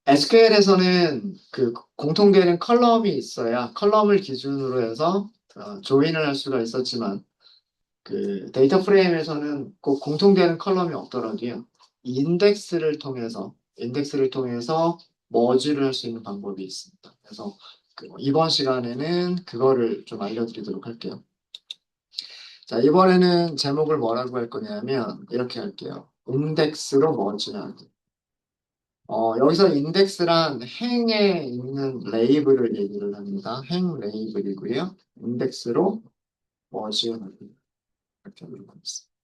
SQL에서는 그 공통되는 컬럼이 있어야 컬럼을 기준으로 해서 조인을 할 수가 있었지만 그 데이터 프레임에서는 꼭 공통되는 컬럼이 없더라도요. 인덱스를 통해서 머지를 할 수 있는 방법이 있습니다. 그래서 이번 시간에는 그거를 좀 알려드리도록 할게요. 자, 이번에는 제목을 뭐라고 할 거냐면 이렇게 할게요. 인덱스로 머지하기. 여기서 인덱스란 행에 있는 레이블을 얘기를 합니다. 행 레이블이고요. 인덱스로 머지하기. 이렇게 하도록 하겠습니다.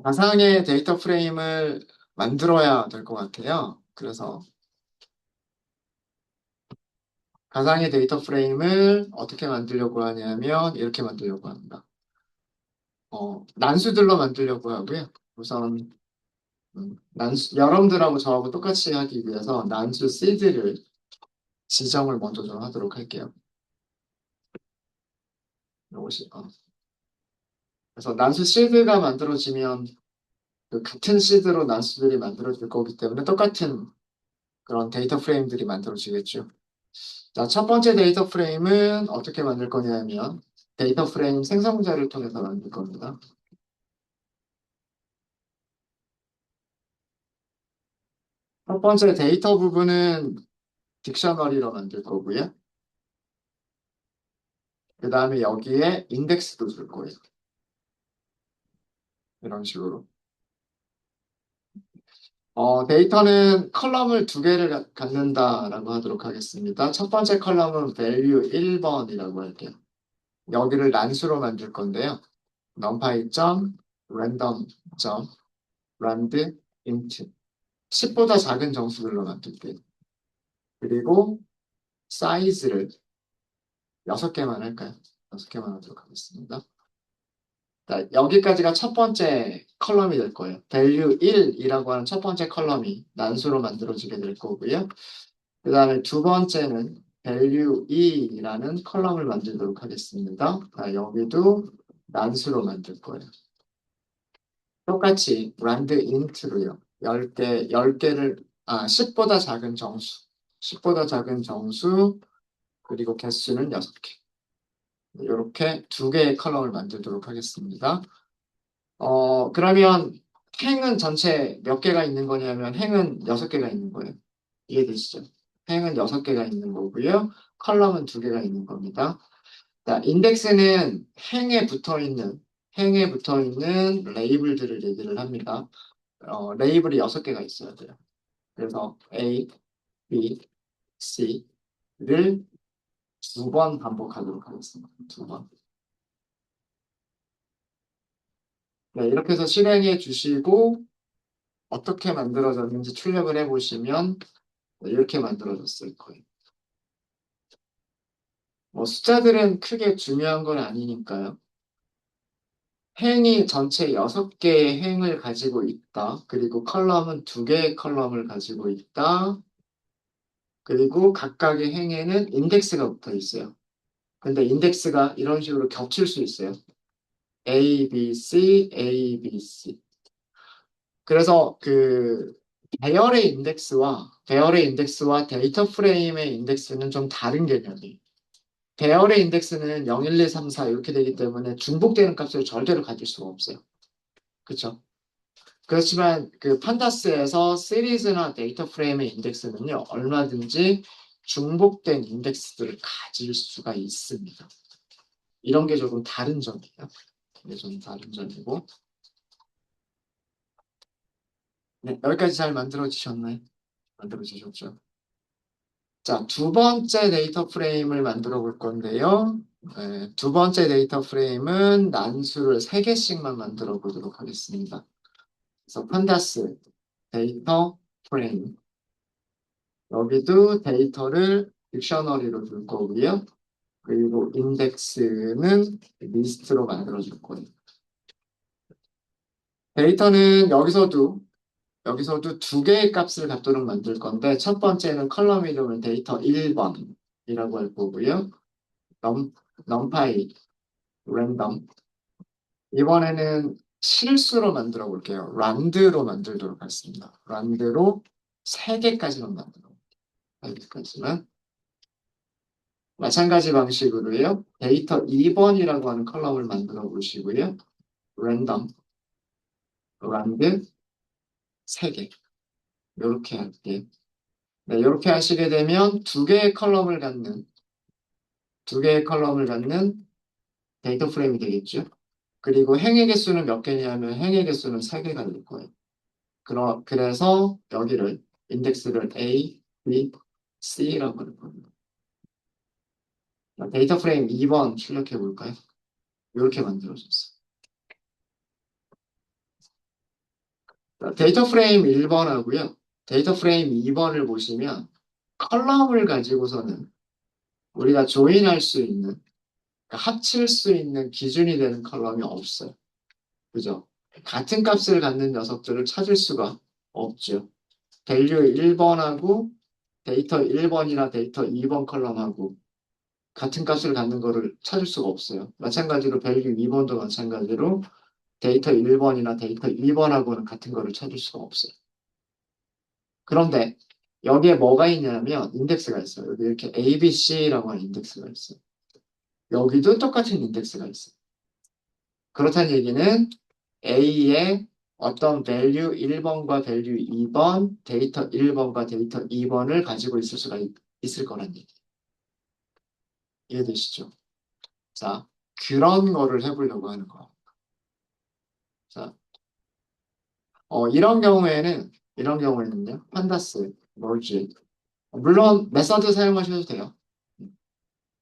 가상의 데이터 프레임을 만들어야 될 것 같아요. 그래서 가상의 데이터 프레임을 어떻게 만들려고 하냐면 이렇게 만들려고 합니다. 난수들로 만들려고 하고요. 우선 여러분들하고 저하고 똑같이 하기 위해서 난수 시드를 지정을 먼저 좀 하도록 할게요. 이것이, 그래서 난수 시드가 만들어지면 그 같은 시드로 난수들이 만들어질 거기 때문에 똑같은 그런 데이터 프레임들이 만들어지겠죠. 자, 첫 번째 데이터 프레임은 어떻게 만들 거냐면 데이터 프레임 생성자를 통해서 만들 겁니다. 첫 번째 데이터 부분은 딕셔너리로 만들 거고요. 그 다음에 여기에 인덱스도 줄 거예요. 이런 식으로. 데이터는 컬럼을 두 개를 갖는다라고 하도록 하겠습니다. 첫 번째 컬럼은 value 1번이라고 할게요. 여기를 난수로 만들 건데요. numpy random rand int 10보다 작은 정수들로 만들게요. 그리고 사이즈를 6개만 할까요? 6개만 하도록 하겠습니다. 자, 여기까지가 첫 번째 컬럼이 될 거예요. value 1이라고 하는 첫 번째 컬럼이 난수로 만들어지게 될 거고요. 그 다음에 두 번째는 value 2라는 컬럼을 만들도록 하겠습니다. 자, 여기도 난수로 만들 거예요. 똑같이 rand int로요. 10개를, 10보다 작은 정수. 10보다 작은 정수, 그리고 개수는 6개. 이렇게 두 개의 컬럼을 만들도록 하겠습니다. 그러면 행은 전체 몇 개가 있는 거냐면 행은 6개가 있는 거예요. 이해되시죠? 행은 6개가 있는 거고요. 컬럼은 2개가 있는 겁니다. 자, 인덱스는 행에 붙어 있는 레이블들을 얘기를 합니다. 레이블이 6개가 있어야 돼요. 그래서 A, B, C를 2번 반복하도록 하겠습니다. 2번. 네, 이렇게 해서 실행해 주시고 어떻게 만들어졌는지 출력을 해보시면 이렇게 만들어졌을 거예요. 뭐 숫자들은 크게 중요한 건 아니니까요. 행이 전체 6개의 행을 가지고 있다. 그리고 컬럼은 2개의 컬럼을 가지고 있다. 그리고 각각의 행에는 인덱스가 붙어 있어요. 근데 인덱스가 이런 식으로 겹칠 수 있어요. A, B, C, A, B, C. 그래서 배열의 인덱스와 데이터 프레임의 인덱스는 좀 다른 개념이에요. 배열의 인덱스는 0, 1, 2, 3, 4 이렇게 되기 때문에 중복되는 값을 절대로 가질 수가 없어요. 그렇죠? 그렇지만 그 판다스에서 시리즈나 데이터 프레임의 인덱스는요, 얼마든지 중복된 인덱스들을 가질 수가 있습니다. 이런 게 조금 다른 점이에요. 이게 좀 다른 점이고. 네, 여기까지 잘 만들어지셨나요? 만들어지셨죠? 자, 두 번째 데이터 프레임을 만들어 볼 건데요. 네, 두 번째 데이터 프레임은 난수를 3개씩만 만들어 보도록 하겠습니다. 그래서 판다스 데이터 프레임. 여기도 데이터를 딕셔너리로 둘 거고요. 그리고 인덱스는 리스트로 만들어 줄 거예요. 데이터는 여기서도 2개의 값을 갖도록 만들 건데 첫 번째는 컬럼 이름을 데이터 1번이라고 할 거고요. 넘, numpy 랜덤. 이번에는 실수로 만들어 볼게요. 란드로 만들도록 하겠습니다. 란드로 3개까지만 만들어 볼게요. 3개까지만. 마찬가지 방식으로요. 데이터 2번이라고 하는 컬럼을 만들어 보시고요. 랜덤, 란드 3개. 이렇게 할게요. 네, 이렇게 하시게 되면 두 개의 컬럼을 갖는 데이터 프레임이 되겠죠. 그리고 행의 개수는 몇 개냐면 행의 개수는 3개가 될 거예요. 그래서 여기를 인덱스를 A, B, C라고 할 겁니다. 데이터 프레임 2번 출력해 볼까요? 이렇게 만들어졌어요. 데이터 프레임 1번하고요. 데이터 프레임 2번을 보시면 컬럼을 가지고서는 우리가 조인할 수 있는, 그러니까 합칠 수 있는 기준이 되는 컬럼이 없어요. 그죠? 같은 값을 갖는 녀석들을 찾을 수가 없죠. 밸류 1번하고 데이터 1번이나 데이터 2번 컬럼하고 같은 값을 갖는 거를 찾을 수가 없어요. 마찬가지로 밸류 2번도 마찬가지로 데이터 1번이나 데이터 2번하고는 같은 거를 찾을 수가 없어요. 그런데 여기에 뭐가 있냐면 인덱스가 있어요. 여기 이렇게 ABC라고 하는 인덱스가 있어요. 여기도 똑같은 인덱스가 있어요. 그렇다는 얘기는 A의 어떤 value 1번과 value 2번, 데이터 1번과 데이터 2번을 가지고 있을 수가 있을 거란 얘기. 이해되시죠? 자, 그런 거를 해보려고 하는 거야. 자, 이런 경우에는요, 판다스, 멀지. 물론, 메서드 사용하셔도 돼요.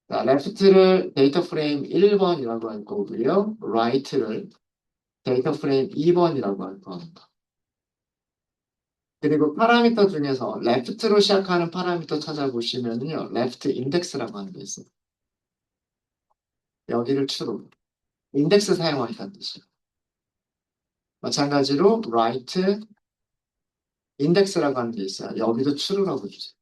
자, left를 데이터 프레임 1번이라고 할 거고요, right를 데이터 프레임 2번이라고 할 겁니다. 그리고 파라미터 중에서 left로 시작하는 파라미터 찾아보시면요, left index라고 하는 게 있어요. 여기를 true로. 인덱스 사용하겠다는 뜻이에요. 마찬가지로 right index라고 하는 게 있어요. 여기도 true라고 주세요.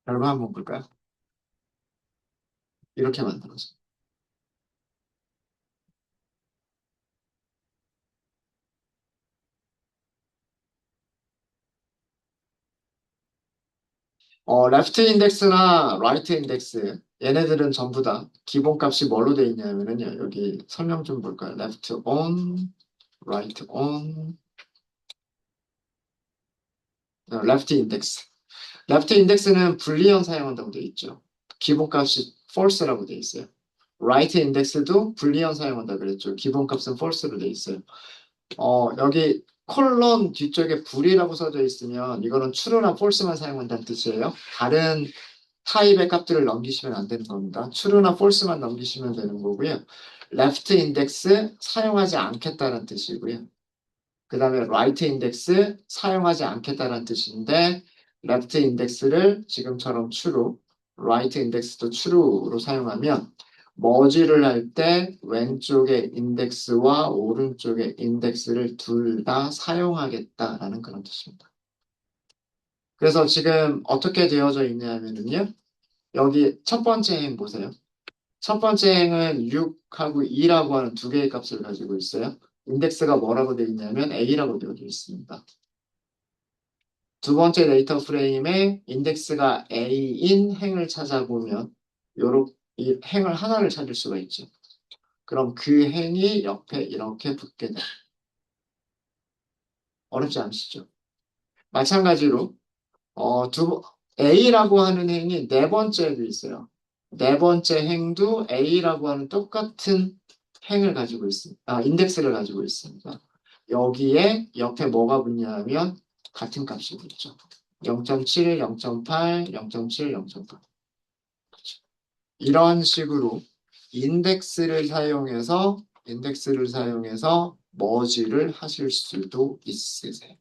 결과 한번 볼까요? 이렇게 만들어서. 레프트 인덱스나 라이트 인덱스 얘네들은 전부 다 기본값이 뭘로 돼 있냐면요. 여기 설명 좀 볼까요? left on, right on, left index. left index는 불리언 사용한다고 돼 있죠. 기본값이 false라고 돼 있어요. right index도 불리언 사용한다 그랬죠. 기본값은 false로 돼 있어요. 여기 콜론 뒤쪽에 불이라고 써져 있으면 이거는 true나 false만 사용한다는 뜻이에요. 다른 타입의 값들을 넘기시면 안 되는 겁니다. true나 false만 넘기시면 되는 거고요. left index 사용하지 않겠다는 뜻이고요. 그 다음에 right index 사용하지 않겠다는 뜻인데 left index를 지금처럼 true, right index도 true로 사용하면 머지를 할 때 왼쪽의 인덱스와 오른쪽의 인덱스를 둘 다 사용하겠다라는 그런 뜻입니다. 그래서 지금 어떻게 되어져 있냐면요. 여기 첫 번째 행 보세요. 첫 번째 행은 6하고 2라고 하는 두 개의 값을 가지고 있어요. 인덱스가 뭐라고 되어 있냐면 A라고 되어져 있습니다. 두 번째 데이터 프레임에 인덱스가 A인 행을 찾아보면 이 행을 하나를 찾을 수가 있죠. 그럼 그 행이 옆에 이렇게 붙게 돼요. 어렵지 않으시죠? 마찬가지로 어, 두, A라고 하는 행이 네 번째도 있어요. 네 번째 행도 A라고 하는 똑같은 행을 가지고 있습니다. 인덱스를 가지고 있습니다. 여기에 옆에 뭐가 붙냐면 같은 값이 붙죠. 0.7, 0.8, 0.7, 0.8. 이런 식으로 인덱스를 사용해서 머지를 하실 수도 있으세요.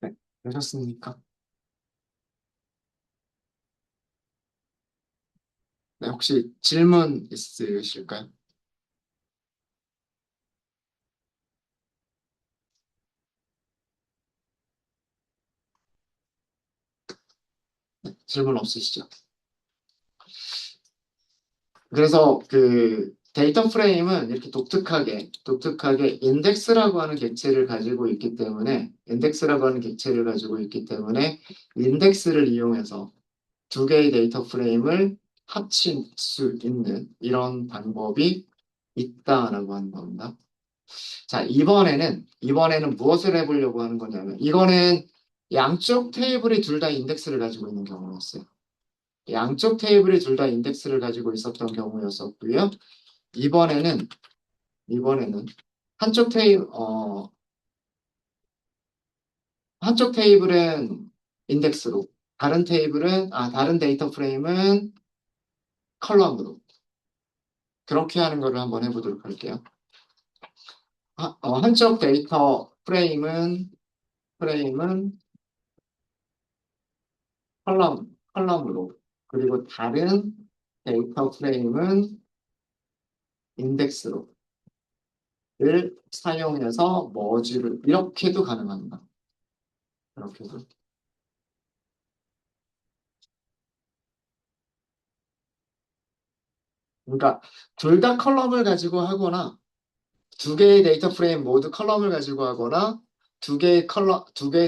네, 되셨습니까? 네, 혹시 질문 있으실까요? 질문 없으시죠? 그래서 그 데이터 프레임은 이렇게 독특하게 인덱스라고 하는 객체를 가지고 있기 때문에 인덱스를 이용해서 두 개의 데이터 프레임을 합칠 수 있는 이런 방법이 있다라고 하는 겁니다. 자, 이번에는 무엇을 해보려고 하는 거냐면, 이거는 양쪽 테이블이 둘 다 인덱스를 가지고 있는 경우였어요. 양쪽 테이블이 둘 다 인덱스를 가지고 있었던 경우였었고요. 이번에는, 이번에는 한쪽 테이블, 한쪽 테이블은 인덱스로, 다른 데이터 프레임은 컬럼으로. 그렇게 하는 거를 한번 해보도록 할게요. 한쪽 데이터 프레임은 컬럼으로. 그리고 다른 데이터 프레임은 인덱스로를 사용해서 머지를 이렇게도 가능합니다. 이렇게도. 그러니까 둘 다 컬럼을 가지고 하거나 두 개의 데이터 프레임 모두 컬럼을 가지고 하거나 두 개의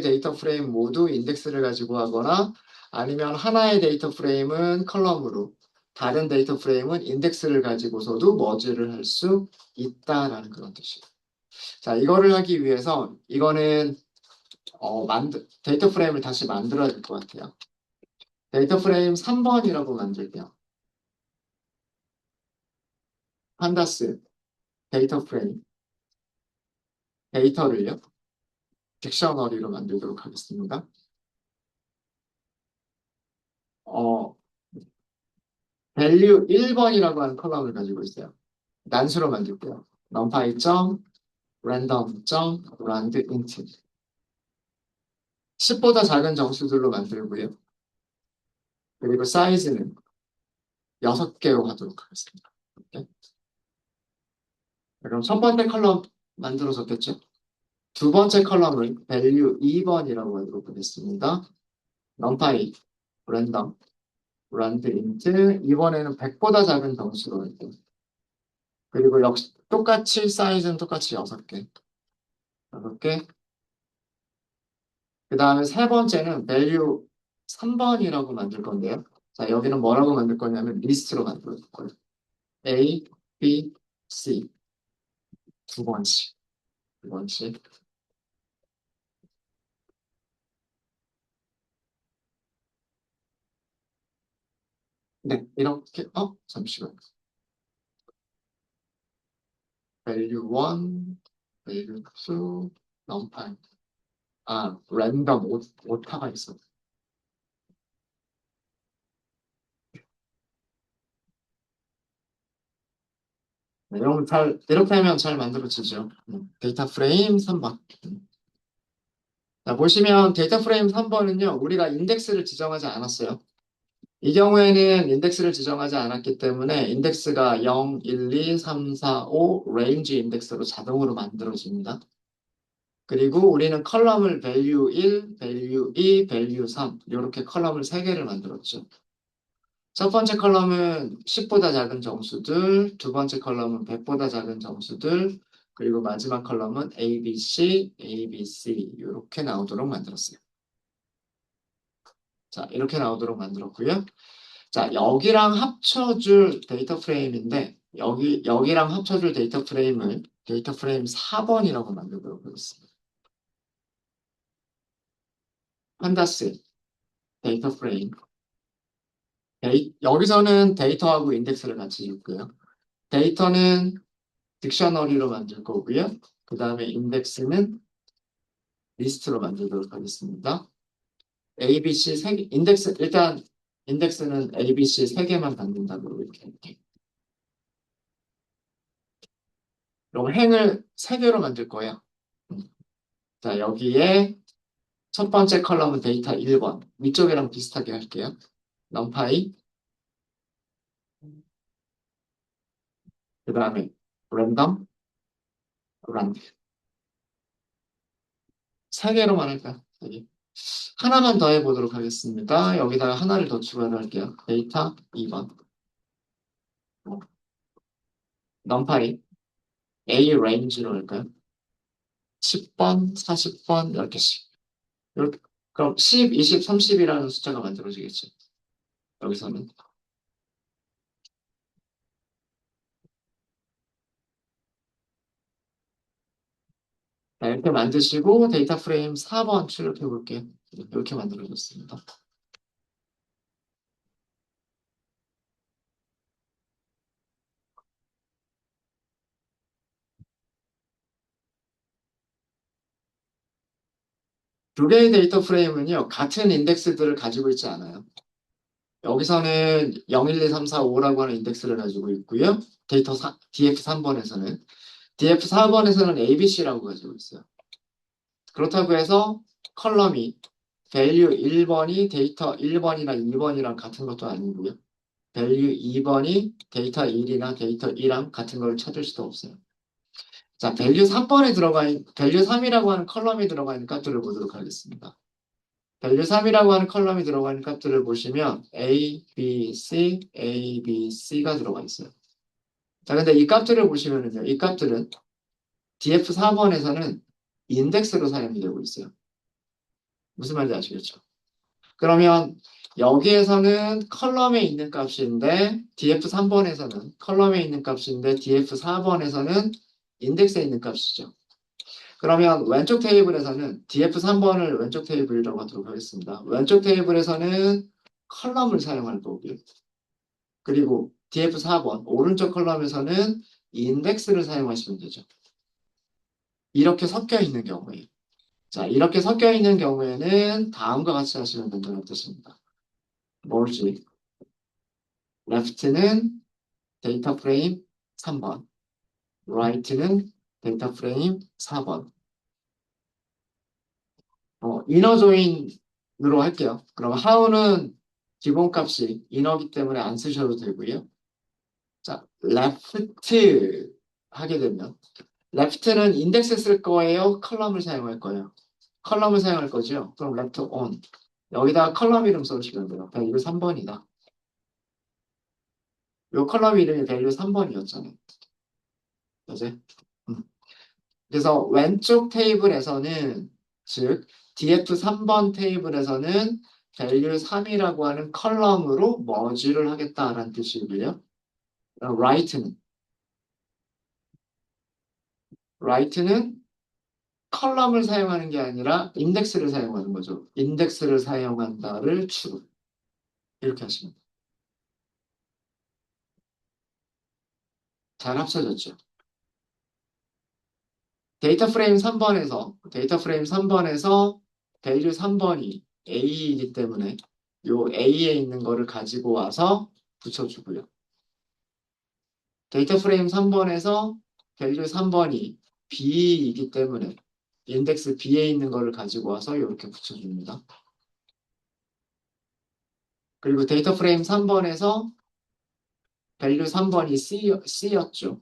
데이터 프레임 모두 인덱스를 가지고 하거나 아니면 하나의 데이터 프레임은 컬럼으로 다른 데이터 프레임은 인덱스를 가지고서도 머지를 할 수 있다라는 그런 뜻이에요. 자, 이거를 하기 위해서 이거는 데이터 프레임을 다시 만들어야 될 것 같아요. 데이터 프레임 3번이라고 만들게요. 판다스 데이터 프레임 데이터를요. 딕셔너리로 만들도록 하겠습니다. 어, value 1번이라고 하는 컬럼을 가지고 있어요. 난수로 만들게요. numpy random rand int 10보다 작은 정수들로 만들고요. 그리고 사이즈는 6개로 하도록 하겠습니다. 네. 그럼 첫 번째 컬럼 만들어졌겠죠? 두 번째 컬럼을 value 2번이라고 하도록 하겠습니다. numpy random rand int 이번에는 100보다 작은 정수로 할게요. 그리고 역시 똑같이 사이즈는 똑같이 6개. 6개. 그 다음에 세 번째는 value 3번이라고 만들 건데요. 자, 여기는 뭐라고 만들 거냐면 리스트로 만들 거예요. A, B, C 두 번씩. 두 번씩. 네, 이렇게, 잠시만. value 1, value 2, numpy. 랜덤 오타가 있어. 네, 이렇게 하면 잘 만들어지죠. 데이터 프레임 3번. 자, 보시면 데이터 프레임 3번은요, 우리가 인덱스를 지정하지 않았어요. 이 경우에는 인덱스를 지정하지 않았기 때문에 인덱스가 0, 1, 2, 3, 4, 5 레인지 인덱스로 자동으로 만들어집니다. 그리고 우리는 컬럼을 value 1, value 2, value 3 이렇게 컬럼을 3개를 만들었죠. 첫 번째 컬럼은 10보다 작은 정수들, 두 번째 컬럼은 100보다 작은 정수들, 그리고 마지막 컬럼은 ABC, ABC 이렇게 나오도록 만들었어요. 자, 이렇게 나오도록 만들었고요. 자, 여기랑 합쳐줄 데이터 프레임인데, 여기랑 합쳐줄 데이터 프레임을 데이터 프레임 4번이라고 만들도록 하겠습니다. 판다스 데이터 프레임. 여기서는 데이터하고 인덱스를 같이 줄고요. 데이터는 딕셔너리로 만들 거고요. 그 다음에 인덱스는 리스트로 만들도록 하겠습니다. ABC 세 개, 일단 인덱스는 ABC 3개만 받는다고 이렇게 할게요. 그럼 행을 3개로 만들 거예요. 자, 여기에 첫 번째 컬럼은 데이터 1번. 위쪽이랑 비슷하게 할게요. numpy 그 다음에 랜덤, 란. 세 개로만 할까요? 세 개. 하나만 더 해보도록 하겠습니다. 여기다가 하나를 더 추가할게요. 데이터 2번. 넘파리 A 레인지로 할까요? 10번, 40번, 10개씩. 이렇게. 그럼 10, 20, 30이라는 숫자가 만들어지겠죠. 여기서는. 자, 이렇게 만드시고 데이터 프레임 4번 출력해 볼게요. 이렇게 만들어졌습니다. 두 개의 데이터 프레임은요, 같은 인덱스들을 가지고 있지 않아요. 여기서는 0, 1, 2, 3, 4, 5라고 하는 인덱스를 가지고 있고요. DF3번에서는. DF4번에서는 ABC라고 가지고 있어요. 그렇다고 해서 컬럼이 value 1번이 데이터 1번이나 2번이랑 같은 것도 아니고요. value 2번이 데이터 1이나 데이터 2랑 같은 걸 찾을 수도 없어요. 자, value 3이라고 하는 컬럼이 들어가 있는 값들을 보도록 하겠습니다. value 3이라고 하는 컬럼이 들어가 있는 값들을 보시면 A, B, C, A, B, C가 들어가 있어요. 자, 근데 이 값들을 보시면은요, 이 값들은 DF4번에서는 인덱스로 사용이 되고 있어요. 무슨 말인지 아시겠죠? 그러면 여기에서는 컬럼에 있는 값인데 DF3번에서는 컬럼에 있는 값인데 DF4번에서는 인덱스에 있는 값이죠. 그러면 왼쪽 테이블에서는 DF3번을 왼쪽 테이블이라고 하도록 하겠습니다. 왼쪽 테이블에서는 컬럼을 사용할 거고요. 그리고 DF4번 오른쪽 컬럼에서는 인덱스를 사용하시면 되죠. 이렇게 섞여 있는 경우에. 자, 이렇게 섞여 있는 경우에는 다음과 같이 하시면 된다는 뜻입니다. 뭘지? left는 데이터 프레임 3번, right는 데이터 프레임 4번. 이너 조인으로 할게요. 그럼 how는 기본값이 in어기 때문에 안 쓰셔도 되고요. 자, left 하게 되면 left는 인덱스 쓸 거예요? 컬럼을 사용할 거예요? 컬럼을 사용할 거죠? 그럼 left on. 여기다가 컬럼 이름 써주시면 돼요. value 3번이다. 요 컬럼 이름이 value 3번이었잖아요. 그지? 그래서 왼쪽 테이블에서는 즉 DF3번 테이블에서는 value 3이라고 하는 컬럼으로 머지를 하겠다라는 뜻이고요. right는 컬럼을 사용하는 게 아니라 인덱스를 사용하는 거죠. 인덱스를 사용한다를 추구. 이렇게 하시면 돼요. 잘 합쳐졌죠. 데이터 프레임 3번에서 value 3번이 A이기 때문에 요 A에 있는 거를 가지고 와서 붙여주고요. 데이터 프레임 3번에서 value 3번이 B이기 때문에 인덱스 B에 있는 거를 가지고 와서 이렇게 붙여줍니다. 그리고 데이터 프레임 3번에서 value 3번이 C였죠.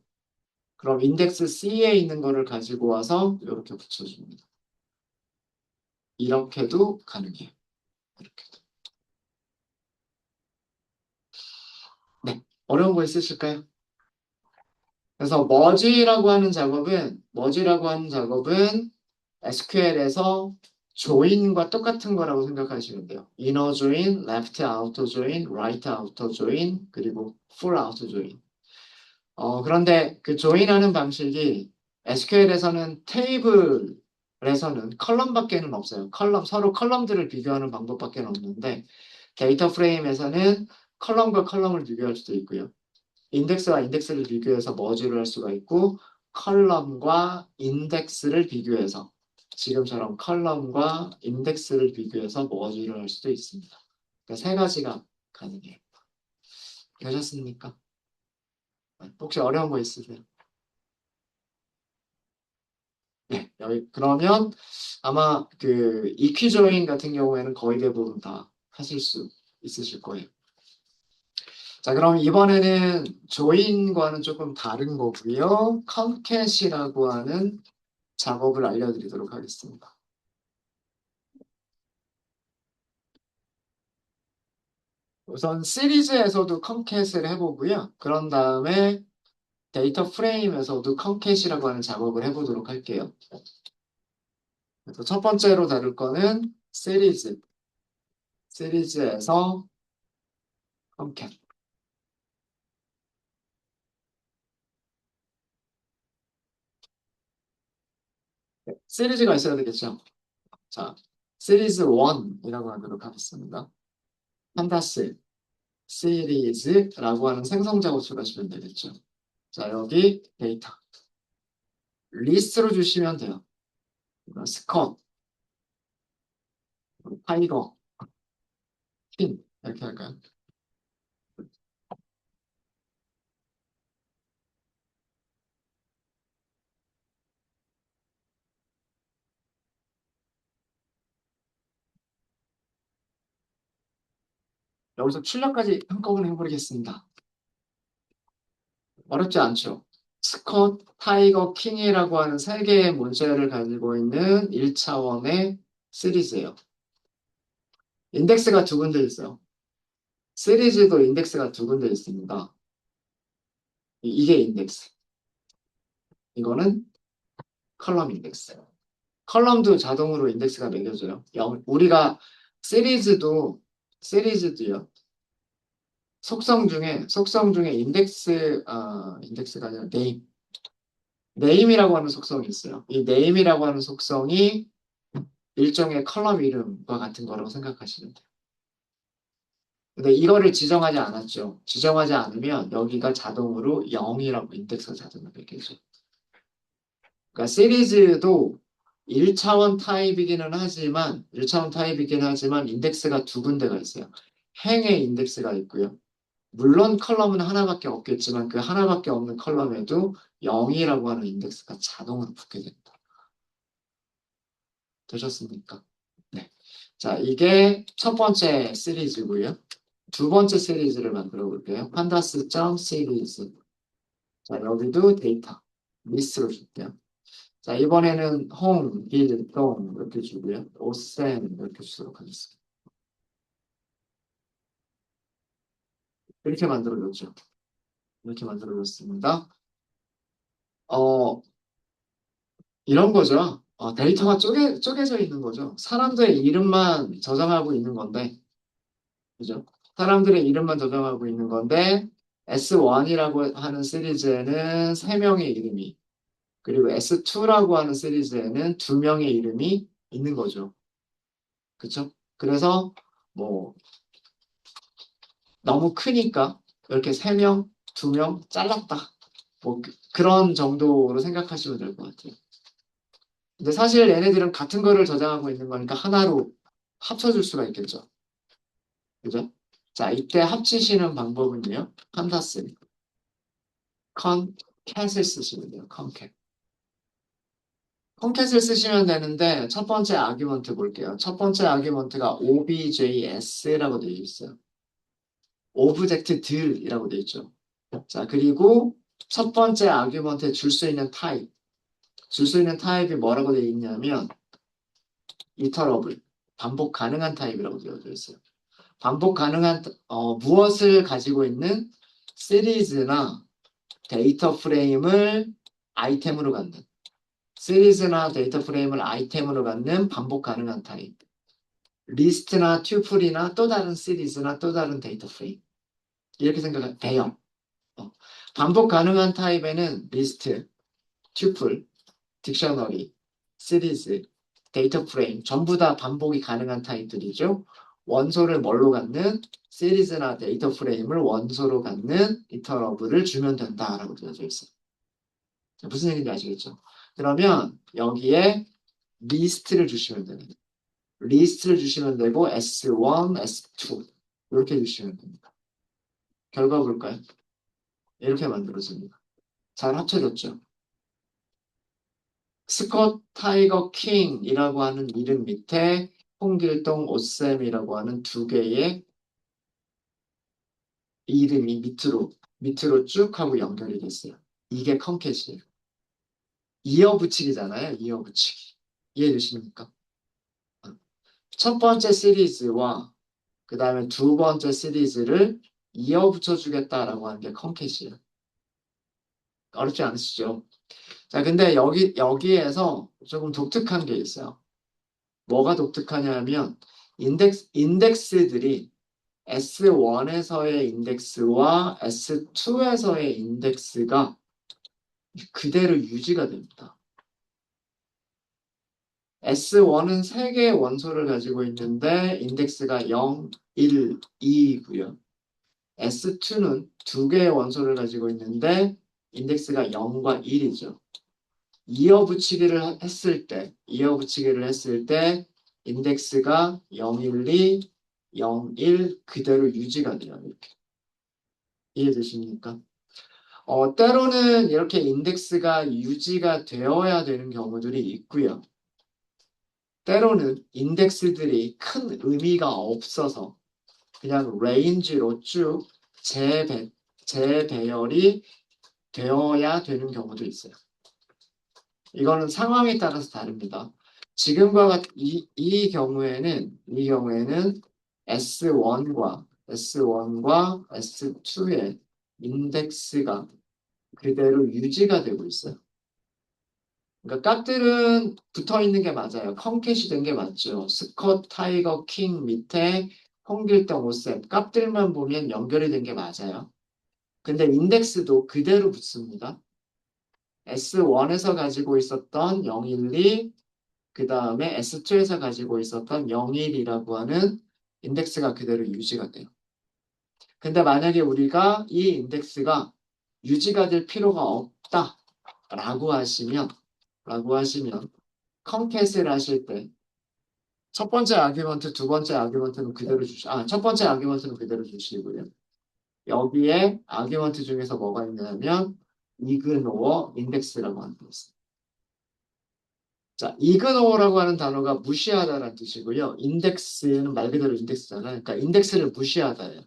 그럼 인덱스 C에 있는 거를 가지고 와서 이렇게 붙여줍니다. 이렇게도 가능해요. 이렇게도. 네. 어려운 거 있으실까요? 그래서 머지라고 하는 작업은 SQL에서 join과 똑같은 거라고 생각하시면 돼요. inner join, left outer join, right outer join, 그리고 full outer join. 그런데 그 join하는 방식이 SQL에서는 테이블에서는 컬럼밖에는 없어요. 서로 컬럼들을 비교하는 방법밖에 없는데 데이터 프레임에서는 컬럼과 컬럼을 비교할 수도 있고요. 인덱스와 인덱스를 비교해서 머지를 할 수가 있고 컬럼과 인덱스를 비교해서 지금처럼 컬럼과 인덱스를 비교해서 머지를 할 수도 있습니다. 그러니까 세 가지가 가능해요. 되셨습니까? 혹시 어려운 거 있으세요? 네, 여기 그러면 아마 그 이퀴조인 같은 경우에는 거의 대부분 다 하실 수 있으실 거예요. 자, 그럼 이번에는 조인과는 조금 다른 거고요. 컨캣이라고 하는 작업을 알려드리도록 하겠습니다. 우선 시리즈에서도 컨캣을 해보고요. 그런 다음에 데이터 프레임에서도 컨캣이라고 하는 작업을 해보도록 할게요. 그래서 첫 번째로 다룰 거는 시리즈에서 컨캣. 시리즈가 있어야 되겠죠. 자, 시리즈 1이라고 하도록 하겠습니다. 판다스 시리즈라고 하는 생성작업 수가시면 되겠죠. 자, 여기 데이터. 리스트로 주시면 돼요. 스컷, 타이거, 퀸 이렇게 할까요? 여기서 출력까지 한꺼번에 해버리겠습니다. 어렵지 않죠? 스컷, 타이거, 킹이라고 하는 세 개의 문제를 가지고 있는 1차원의 시리즈예요. 인덱스가 두 군데 있어요. 시리즈도 인덱스가 두 군데 있습니다. 이게 인덱스. 이거는 컬럼 인덱스. 컬럼도 자동으로 인덱스가 매겨져요. 우리가 시리즈도요. 속성 중에 인덱스가 아니라 네임이라고 하는 속성이 있어요. 이 네임이라고 하는 속성이 일종의 컬럼 이름과 같은 거라고 생각하시면 돼요. 근데 이거를 지정하지 않았죠. 지정하지 않으면 여기가 자동으로 0이라고 인덱스가 자동으로 매겨져. 그러니까 시리즈도 1차원 타입이긴 하지만 인덱스가 두 군데가 있어요. 행의 인덱스가 있고요. 물론 컬럼은 하나밖에 없겠지만 그 하나밖에 없는 컬럼에도 0이라고 하는 인덱스가 자동으로 붙게 됩니다. 되셨습니까? 네. 자, 이게 첫 번째 시리즈고요. 두 번째 시리즈를 만들어 볼게요. 판다스 점 시리즈. 자, 여기도 데이터 리스트로 줄게요. 자, 이번에는 홍, 길, 동 이렇게 주고요. 오센 이렇게 주도록 하겠습니다. 이렇게 만들어줬죠. 이렇게 만들어줬습니다. 어, 이런 거죠. 데이터가 쪼개져 있는 거죠. 사람들의 이름만 저장하고 있는 건데, 그죠? 사람들의 이름만 저장하고 있는 건데, S1이라고 하는 시리즈에는 3명의 이름이, 그리고 S2라고 하는 시리즈에는 2명의 이름이 있는 거죠. 그쵸? 그래서, 뭐, 너무 크니까, 이렇게 3명, 2명 잘랐다. 뭐, 그런 정도로 생각하시면 될 것 같아요. 근데 사실 얘네들은 같은 거를 저장하고 있는 거니까 하나로 합쳐줄 수가 있겠죠. 그죠? 자, 이때 합치시는 방법은요. 판다스, 컨캣을 쓰시면 돼요. 컨캣. 컨캣을 쓰시면 되는데 첫 번째 아규먼트 볼게요. 첫 번째 아규먼트가 objs라고 되어 있어요. 오브젝트들이라고 되어 있죠. 자, 그리고 첫 번째 아규먼트에 줄 수 있는 타입. 줄 수 있는 타입이 뭐라고 되어 있냐면 이터러블, 반복 가능한 타입이라고 되어져 있어요. 반복 가능한 무엇을 가지고 있는 시리즈나 데이터 프레임을 아이템으로 갖는 시리즈나 데이터 프레임을 아이템으로 갖는 반복 가능한 타입 리스트나 튜플이나 또 다른 시리즈나 또 다른 데이터 프레임 이렇게 생각하면 돼요. 어. 반복 가능한 타입에는 리스트, 튜플, 딕셔너리, 시리즈, 데이터 프레임 전부 다 반복이 가능한 타입들이죠. 원소를 뭘로 갖는 시리즈나 데이터 프레임을 원소로 갖는 이터러블을 주면 된다라고 되어져 있어요. 무슨 얘기인지 아시겠죠? 그러면 여기에 리스트를 주시면 됩니다. 리스트를 주시면 되고 S1, S2 이렇게 주시면 됩니다. 결과 볼까요? 이렇게 만들어집니다. 잘 합쳐졌죠? 스콧 타이거 킹이라고 하는 이름 밑에 홍길동 오쌤이라고 하는 두 개의 이름이 밑으로 쭉 하고 연결이 됐어요. 이게 컨캣이에요. 이어붙이기잖아요. 이어붙이기. 이해되십니까? 첫 번째 시리즈와 그 다음에 두 번째 시리즈를 이어붙여 주겠다라고 하는 게 컨캣이에요. 어렵지 않으시죠? 자, 근데 여기에서 조금 독특한 게 있어요. 뭐가 독특하냐면, 인덱스들이 S1에서의 인덱스와 S2에서의 인덱스가 그대로 유지가 됩니다. S1은 3개의 원소를 가지고 있는데 인덱스가 0, 1, 2고요. S2는 2개의 원소를 가지고 있는데 인덱스가 0과 1이죠. 이어붙이기를 했을 때 인덱스가 0, 1, 2, 0, 1 그대로 유지가 돼요. 이렇게. 이해되십니까? 때로는 이렇게 인덱스가 유지가 되어야 되는 경우들이 있고요. 때로는 인덱스들이 큰 의미가 없어서 그냥 레인지로 쭉 재배열이 되어야 되는 경우도 있어요. 이거는 상황에 따라서 다릅니다. 지금과 같은 이 경우에는 S1과 S2의 인덱스가 그대로 유지가 되고 있어요. 그러니까 깍들은 붙어 있는 게 맞아요. 컨캣이 된 게 맞죠. 스컷, 타이거, 킹 밑에 홍길동, 오셈 깍들만 보면 연결이 된 게 맞아요. 근데 인덱스도 그대로 붙습니다. S1에서 가지고 있었던 012, 그 다음에 S2에서 가지고 있었던 01이라고 하는 인덱스가 그대로 유지가 돼요. 근데 만약에 우리가 이 인덱스가 유지가 될 필요가 없다라고 하시면 컨캣을 하실 때 첫 번째 아규먼트, 두 번째 아규먼트는 그대로 첫 번째 아규먼트는 그대로 주시고요. 여기에 아규먼트 중에서 뭐가 있냐면 이그노어 인덱스라고 하는 게 있어요. 자, 이그노어라고 하는 단어가 무시하다라는 뜻이고요. 인덱스는 말 그대로 인덱스잖아요. 그러니까 인덱스를 무시하다예요.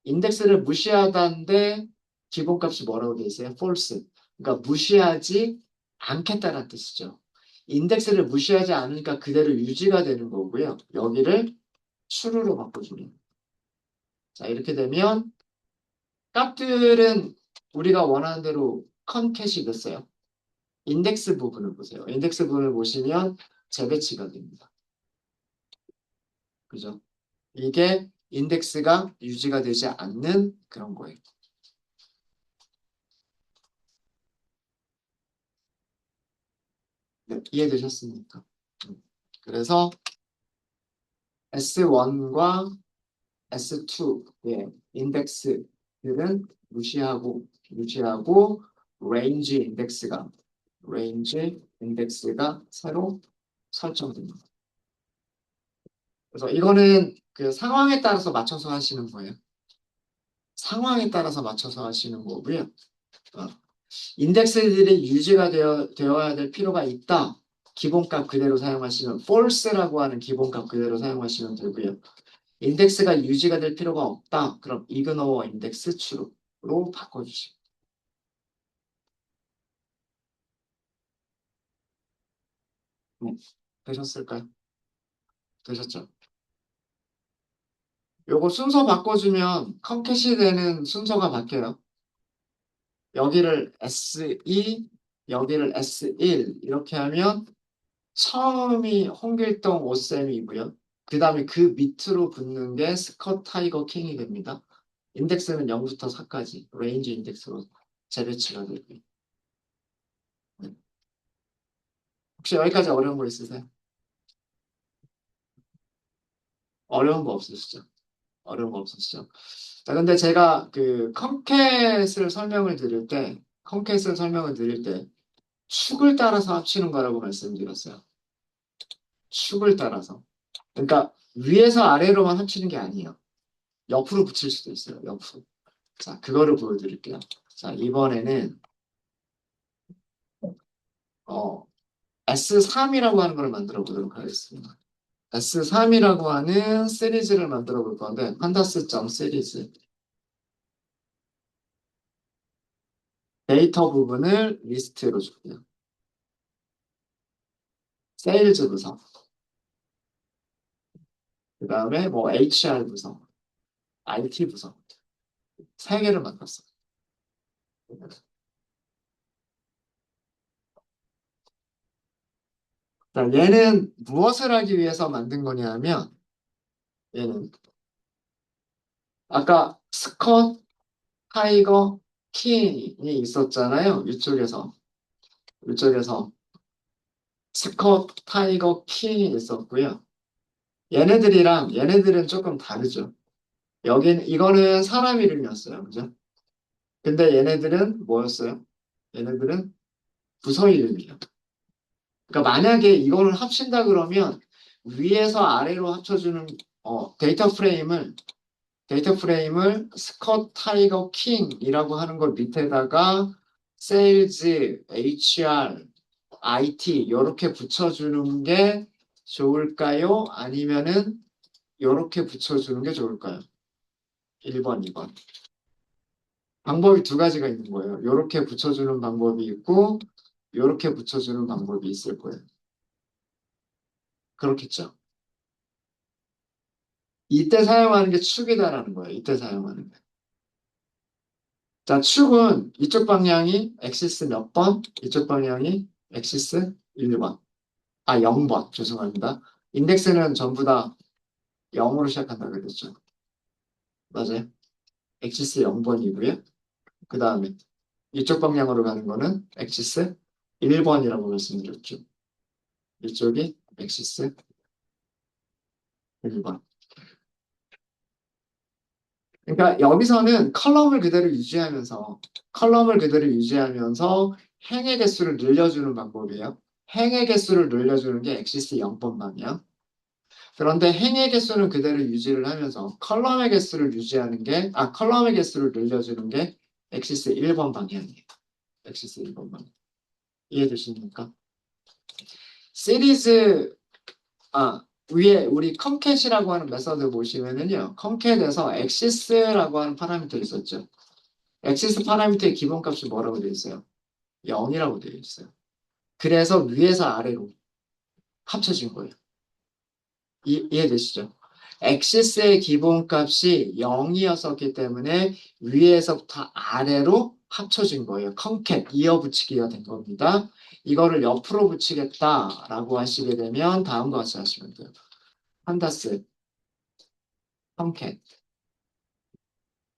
인덱스를 무시하다인데 기본값이 뭐라고 돼 있어요? false. 그러니까 무시하지 않겠다라는 뜻이죠. 인덱스를 무시하지 않으니까 그대로 유지가 되는 거고요. 여기를 true로 바꿔주면. 자, 이렇게 되면 값들은 우리가 원하는 대로 컨캣이 됐어요. 인덱스 부분을 보세요. 인덱스 부분을 보시면 재배치가 됩니다. 그죠? 이게 인덱스가 유지가 되지 않는 그런 거예요. 네, 이해되셨습니까? 그래서 S1과 S2의 인덱스들은 무시하고 레인지 인덱스가 새로 설정됩니다. 그래서 이거는 그 상황에 따라서 맞춰서 하시는 거예요. 상황에 따라서 맞춰서 하시는 거고요. 어, 인덱스들이 유지가 되어야 될 필요가 있다. 기본값 그대로 사용하시면 false라고 하는 기본값 그대로 사용하시면 되고요. 인덱스가 유지가 될 필요가 없다. 그럼 ignore 인덱스 true로 바꿔주시고. 네, 되셨을까요? 되셨죠? 요거 순서 바꿔주면 컨캣이 되는 순서가 바뀌어요. 여기를 S2, 여기를 S1 이렇게 하면 처음이 홍길동 오쌤이고요. 그 다음에 그 밑으로 붙는 게 스컷 타이거 킹이 됩니다. 인덱스는 0부터 4까지 레인지 인덱스로 재배치가 되고요. 네. 혹시 여기까지 어려운 거 있으세요? 어려운 거 없으시죠? 어려운 거 없으시죠? 자, 근데 제가 그 컨캣을 설명을 드릴 때 축을 따라서 합치는 거라고 말씀드렸어요. 축을 따라서. 그러니까 위에서 아래로만 합치는 게 아니에요. 옆으로 붙일 수도 있어요. 옆으로. 자, 그거를 보여드릴게요. 자, 이번에는 어, S3이라고 하는 걸 만들어 보도록 하겠습니다. S3이라고 하는 시리즈를 만들어 볼 건데 판다스 점 시리즈. 데이터 부분을 리스트로 줄게요. 세일즈 부서. 그 다음에 뭐 HR 부서, IT 부서. 세 개를 만들었어. 자, 얘는 무엇을 하기 위해서 만든 거냐면, 얘는 아까 스컷, 타이거, 킹이 있었잖아요. 이쪽에서 스컷, 타이거, 킹이 있었고요. 얘네들은 조금 다르죠. 이거는 사람 이름이었어요. 그죠? 근데 얘네들은 뭐였어요? 얘네들은 부서 이름이에요. 그러니까 만약에 이거를 합친다 그러면 위에서 아래로 합쳐주는 데이터 프레임을 스컷 타이거 킹이라고 하는 걸 밑에다가 세일즈, HR, IT 이렇게 붙여주는 게 좋을까요? 아니면은 이렇게 붙여주는 게 좋을까요? 1번, 2번. 방법이 두 가지가 있는 거예요. 이렇게 붙여주는 방법이 있고 이렇게 붙여주는 방법이 있을 거예요. 그렇겠죠? 이때 사용하는 게 축이다라는 거예요. 이때 사용하는 게. 자, 축은 이쪽 방향이 엑시스 몇 번? 이쪽 방향이 엑시스 1번. 아, 0번. 죄송합니다. 인덱스는 전부 다 0으로 시작한다 그랬죠. 맞아요. 엑시스 0번이고요. 그 다음에 이쪽 방향으로 가는 거는 엑시스 1번이라고 말씀드렸죠. 이쪽이 엑시스 1번. 그러니까 여기서는 컬럼을 그대로 유지하면서 행의 개수를 늘려주는 방법이에요. 행의 개수를 늘려주는 게 엑시스 0번 방향. 그런데 행의 개수는 그대로 유지를 하면서 컬럼의 개수를 늘려주는 게 엑시스 1번 방향이에요. 엑시스 1번 방향. 이해되십니까? 시리즈, 위에 우리 컴캣이라고 하는 메서드 보시면은요, 컴캣에서 엑시스라고 하는 파라미터 있었죠. 엑시스 파라미터의 기본값이 뭐라고 되어 있어요? 0이라고 되어 있어요. 그래서 위에서 아래로 합쳐진 거예요. 이해되시죠? 엑시스의 기본값이 0이었었기 때문에 위에서부터 아래로 합쳐진 거예요. 컨캣, 이어붙이기가 된 겁니다. 이거를 옆으로 붙이겠다라고 하시게 되면 다음과 같이 하시면 돼요. 판다스, 컨캣,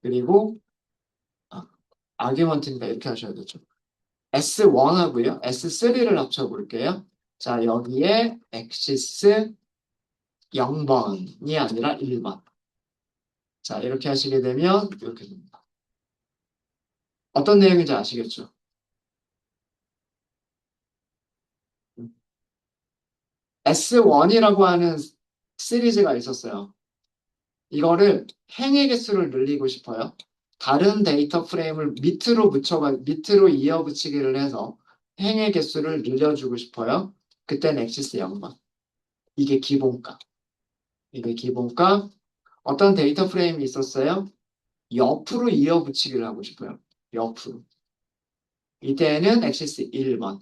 그리고 아규먼트니까 이렇게 하셔야 되죠. S1하고요. S3를 합쳐볼게요. 자, 여기에 엑시스 0번이 아니라 1번. 자, 이렇게 하시게 되면 이렇게 됩니다. 어떤 내용인지 아시겠죠? S1이라고 하는 시리즈가 있었어요. 이거를 행의 개수를 늘리고 싶어요. 다른 데이터 프레임을 밑으로 이어붙이기를 해서 행의 개수를 늘려주고 싶어요. 그때는 엑시스 0번. 이게 기본값. 이게 기본값. 어떤 데이터 프레임이 있었어요? 옆으로 이어붙이기를 하고 싶어요. 옆으로. 이때는 엑시스 1번.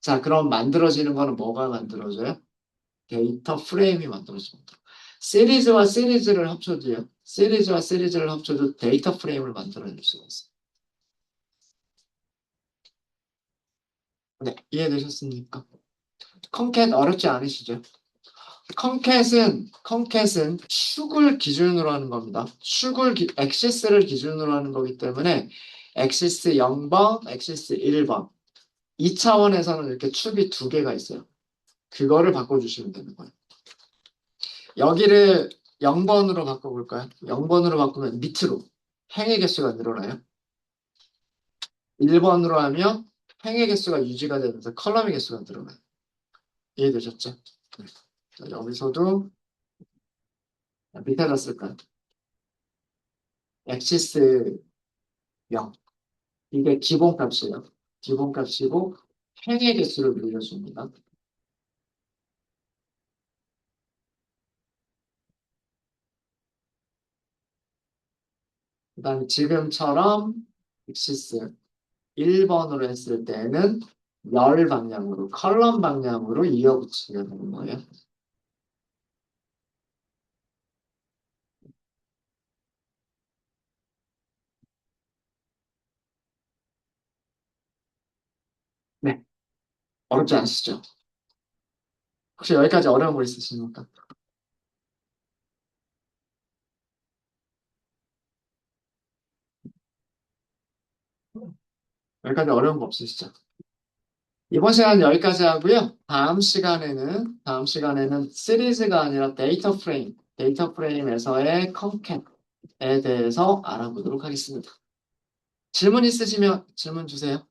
자, 그럼 만들어지는 거는 뭐가 만들어져요? 데이터 프레임이 만들어집니다. 시리즈와 시리즈를 합쳐도 데이터 프레임을 만들어낼 수가 있어요. 네, 이해되셨습니까? 컨캣 어렵지 않으시죠? 컨캣은 축을 기준으로 하는 겁니다. 엑시스를 기준으로 하는 거기 때문에 엑시스 0번, 엑시스 1번. 2차원에서는 이렇게 축이 두 개가 있어요. 그거를 바꿔주시면 되는 거예요. 여기를 0번으로 바꿔볼까요? 0번으로 바꾸면 밑으로 행의 개수가 늘어나요. 1번으로 하면 행의 개수가 유지가 되면서 컬럼의 개수가 늘어나요. 이해되셨죠? 네. 자, 여기서도 밑에다 쓸까요? 엑시스 0. 이게 기본값이에요. 기본값이고 행의 개수를 늘려줍니다. 그 다음에 지금처럼 엑시스 1번으로 했을 때는 열 방향으로, 컬럼 방향으로 이어붙이게 되는 거예요. 네, 어렵지 않으시죠? 혹시 여기까지 어려운 거 있으십니까? 여기까지 어려운 거 없으시죠? 이번 시간 여기까지 하고요. 다음 시간에는 시리즈가 아니라 데이터 프레임에서의 컨캣에 대해서 알아보도록 하겠습니다. 질문 있으시면 질문 주세요.